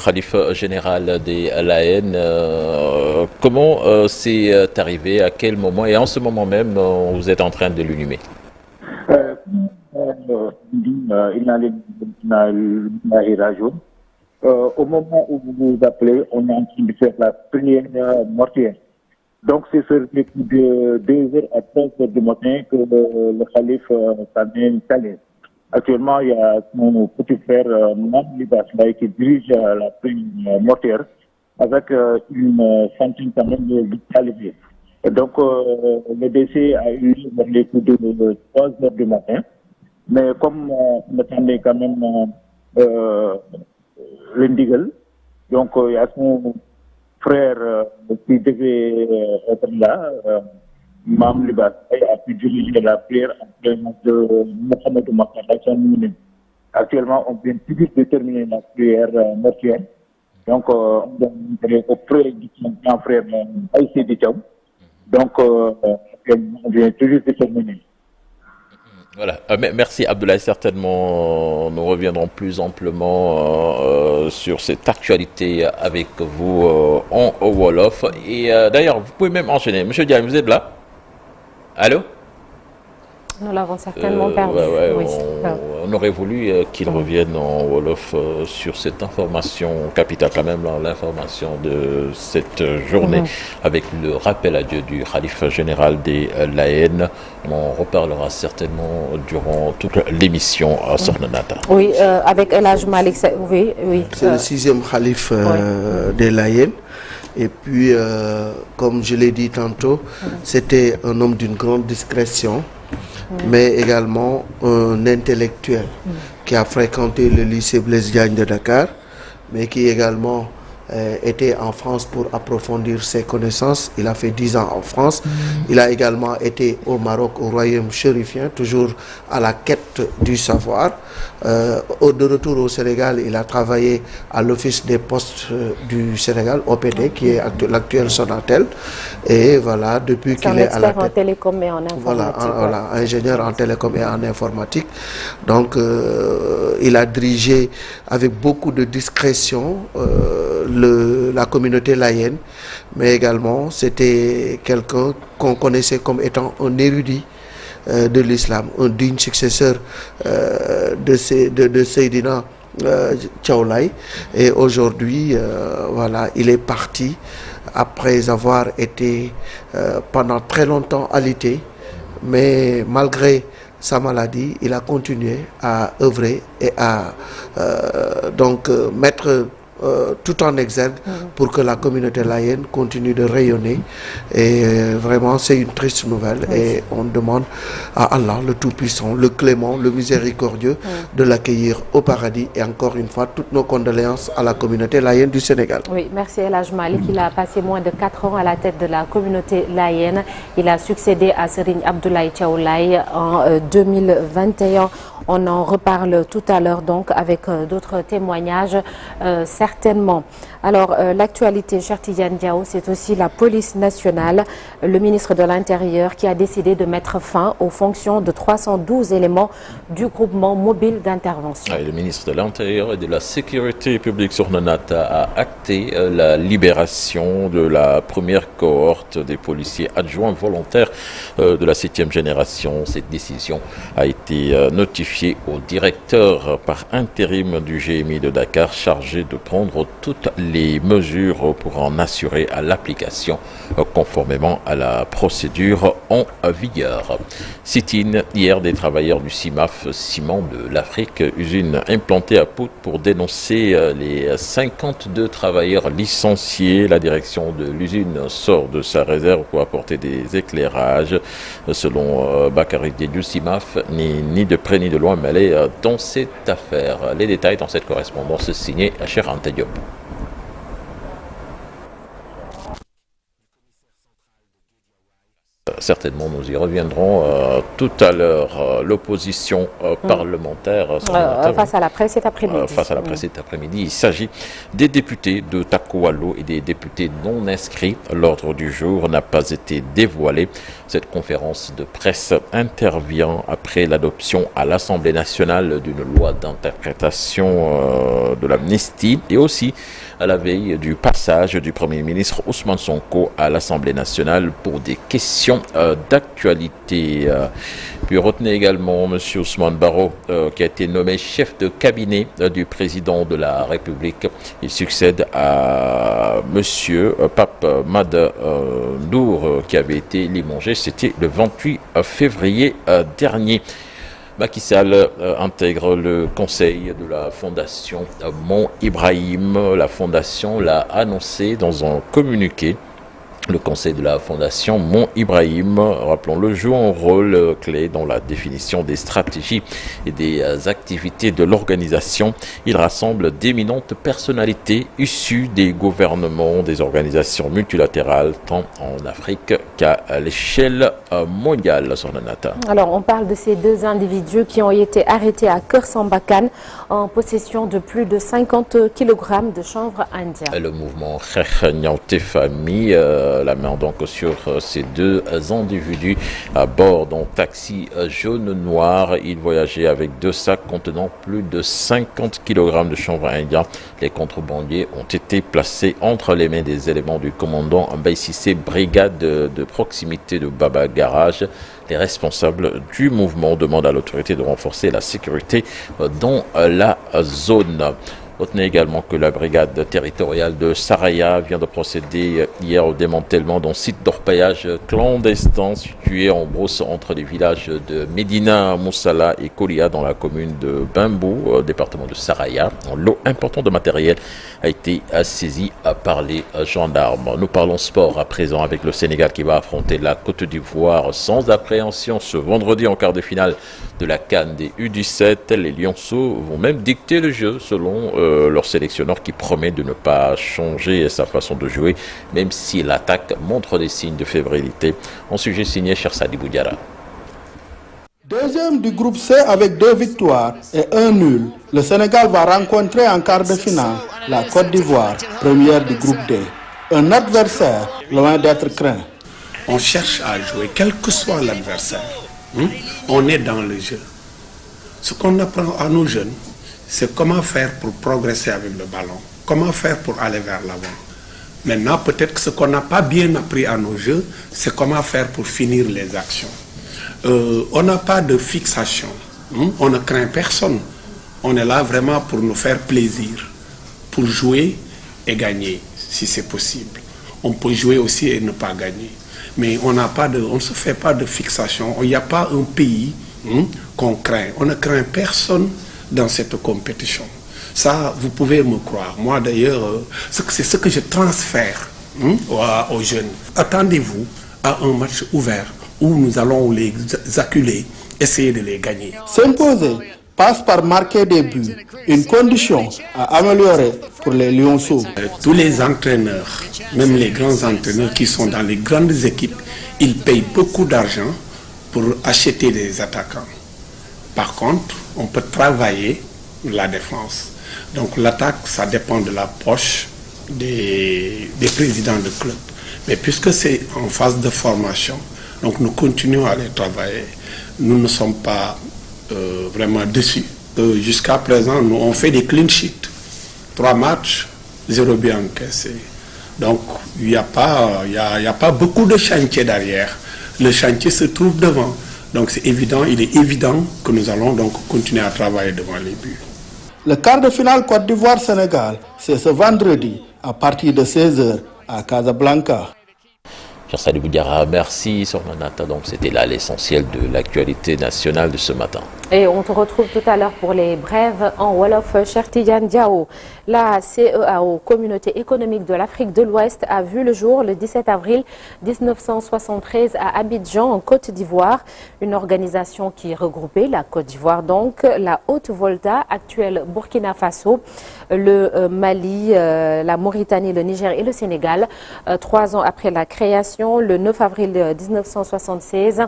khalife général des Layènes. Comment c'est arrivé, à quel moment, et en ce moment même, vous êtes en train de l'inhumer? Au moment où vous vous appelez, on est en train de faire la prière mortuaire. Donc, c'est sur les coups de 2h à 3h du matin que le calife s'en est installé. Actuellement, il y a mon petit frère Mam Libas qui dirige la prière mortuaire avec une centaine quand même de talibés. Donc, le décès a eu lieu vers les coups de 3h du matin. Mais comme on attendait quand même l'indigal, donc il y a son frère qui devait être là, Mam Libas, a pu diriger la prière en présence de Mohamed Makar. Actuellement, on vient tout juste de terminer la prière mortuaire. Donc, on est auprès de son grand frère Aïssé Dichaou. Donc, on vient tout juste de terminer. Voilà. Merci Abdoulaye. Certainement, nous reviendrons plus amplement sur cette actualité avec vous en Wolof. Et d'ailleurs, vous pouvez même enchaîner. Monsieur Diagne, vous êtes là? Allô? Nous l'avons certainement perdu. Oui. On aurait voulu qu'il revienne en Wolof sur cette information capitale, quand même, l'information de cette journée, avec le rappel à Dieu du khalife général des Layènes. On reparlera certainement durant toute l'émission à Sornanata. Oui, avec El Hadj Malick. Oui. C'est le 6e khalife des Layènes. Et puis, comme je l'ai dit tantôt, c'était un homme d'une grande discrétion, mais également un intellectuel qui a fréquenté le lycée Blaise Diagne de Dakar, mais qui également était en France pour approfondir ses connaissances. Il a fait 10 ans en France. Il a également été au Maroc, au royaume chérifien, toujours à la quête du savoir. De retour au Sénégal, il a travaillé à l'Office des postes du Sénégal, OPT, qui est l'actuel Sonatel. Et voilà, depuis qu'il est à la tête... en télécom et en informatique. Voilà, ingénieur en télécom et en informatique. Donc, il a dirigé avec beaucoup de discrétion la communauté layène, mais également c'était quelqu'un qu'on connaissait comme étant un érudit de l'islam, un digne successeur de Seydina Thiaw Laye. Et aujourd'hui, voilà, il est parti après avoir été pendant très longtemps alité, mais malgré sa maladie, il a continué à œuvrer et à mettre tout en exergue pour que la communauté layène continue de rayonner. Et vraiment, c'est une triste nouvelle. Et on demande à Allah, le Tout-Puissant, le Clément, le Miséricordieux, de l'accueillir au paradis. Et encore une fois, toutes nos condoléances à la communauté layène du Sénégal. Oui, merci El Hadj Malick. Il a passé moins de 4 ans à la tête de la communauté layène. Il a succédé à Serigne Abdoulaye Thiaw Laye en 2021. On en reparle tout à l'heure donc avec d'autres témoignages certainement. Alors l'actualité, Cheikh Tidiane Diaw, c'est aussi la police nationale, le ministre de l'Intérieur qui a décidé de mettre fin aux fonctions de 312 éléments du groupement mobile d'intervention. Le ministre de l'Intérieur et de la Sécurité publique Sornanata a acté la libération de la première cohorte des policiers adjoints volontaires de la 7e génération. Cette décision a été notifiée au directeur par intérim du GMI de Dakar, chargé de prendre toutes les mesures pour en assurer à l'application conformément à la procédure en vigueur. Sit-in hier des travailleurs du CIMAF, Ciment de l'Afrique, usine implantée à Pout, pour dénoncer les 52 travailleurs licenciés. La direction de l'usine sort de sa réserve pour apporter des éclairages. Selon Bakary Diédiou, CIMAF ni de près ni de loin mêlé dans cette affaire. Les détails dans cette correspondance signée à Cheikh Anta Diop. certainement, nous y reviendrons tout à l'heure. L'opposition parlementaire face à la presse cet après-midi. Face à la presse cet après-midi, il s'agit des députés de Takoualo et des députés non inscrits. L'ordre du jour n'a pas été dévoilé. Cette conférence de presse intervient après l'adoption à l'Assemblée nationale d'une loi d'interprétation de l'amnistie et aussi à la veille du passage du Premier ministre Ousmane Sonko à l'Assemblée nationale pour des questions d'actualité. Puis retenez également M. Ousmane Baro qui a été nommé chef de cabinet du président de la République. Il succède à M. Pape Made Ndour qui avait été limogé. C'était le 28 février dernier. Macky Sall intègre le conseil de la fondation Mont Ibrahim. La fondation l'a annoncé dans un communiqué. Le conseil de la fondation Mont Ibrahim, rappelons-le, joue un rôle clé dans la définition des stratégies et des activités de l'organisation. Il rassemble d'éminentes personnalités issues des gouvernements, des organisations multilatérales, tant en Afrique qu'à l'échelle mondiale. Sornanata. Alors, on parle de ces deux individus qui ont été arrêtés à Kersambakan en possession de plus de 50 kg de chanvre indien. Le mouvement Khekh Niaoté Famille la main donc sur ces deux individus à bord d'un taxi jaune-noir. Ils voyageaient avec deux sacs contenant plus de 50 kg de chanvre indien. Les contrebandiers ont été placés entre les mains des éléments du commandant Mbaye Cissé, brigade de proximité de Baba Garage. Les responsables du mouvement demandent à l'autorité de renforcer la sécurité dans la zone. Retenez également que la brigade territoriale de Saraya vient de procéder hier au démantèlement d'un site d'orpaillage clandestin situé en brousse entre les villages de Médina, Moussala et Kolia dans la commune de Bambou, département de Saraya. Un lot important de matériel a été saisi par les gendarmes. Nous parlons sport à présent avec le Sénégal qui va affronter la Côte d'Ivoire sans appréhension ce vendredi en quart de finale de la CAN des U17. Les Lionceaux vont même dicter le jeu selon leur sélectionneur qui promet de ne pas changer sa façon de jouer, même si l'attaque montre des signes de fébrilité. Un sujet signé Chersadi Boudiara. Deuxième du groupe C avec 2 victoires et 1 nul, le Sénégal va rencontrer en quart de finale la Côte d'Ivoire, première du groupe D. Un adversaire loin d'être craint. On cherche à jouer, quel que soit l'adversaire. On est dans le jeu. Ce qu'on apprend à nos jeunes, c'est comment faire pour progresser avec le ballon, comment faire pour aller vers l'avant. Maintenant, peut-être que ce qu'on n'a pas bien appris à nos jeux, c'est comment faire pour finir les actions. On n'a pas de fixation, on ne craint personne. On est là vraiment pour nous faire plaisir, pour jouer et gagner, si c'est possible. On peut jouer aussi et ne pas gagner. Mais on ne se fait pas de fixation. Il n'y a pas un pays qu'on craint. On ne craint personne dans cette compétition. Ça, vous pouvez me croire. Moi, d'ailleurs, c'est ce que je transfère aux jeunes. Attendez-vous à un match ouvert où nous allons les acculer, essayer de les gagner. S'imposer passe par marquer des buts, une condition à améliorer pour les Lionceaux. Tous les entraîneurs, même les grands entraîneurs qui sont dans les grandes équipes, ils payent beaucoup d'argent pour acheter des attaquants. Par contre, on peut travailler la défense. Donc l'attaque, ça dépend de la poche des présidents de club. Mais puisque c'est en phase de formation, donc nous continuons à les travailler. Nous ne sommes pas vraiment déçus. Jusqu'à présent, nous on fait des clean sheets. 3 matchs, 0 but encaissé. Donc il n'y a pas beaucoup de chantier derrière. Le chantier se trouve devant. Donc c'est évident, il est évident que nous allons donc continuer à travailler devant les buts. Le quart de finale Côte d'Ivoire-Sénégal, c'est ce vendredi à partir de 16h à Casablanca. Chersadi Boudiara, merci Sornanata. Donc c'était là l'essentiel de l'actualité nationale de ce matin. Et on te retrouve tout à l'heure pour les brèves en Wolof. Cheikh Tidiane Diao. La CEAO, Communauté économique de l'Afrique de l'Ouest, a vu le jour le 17 avril 1973 à Abidjan, en Côte d'Ivoire. Une organisation qui regroupait la Côte d'Ivoire, donc la Haute-Volta, actuelle Burkina Faso, le Mali, la Mauritanie, le Niger et le Sénégal. 3 ans après la création, le 9 avril 1976,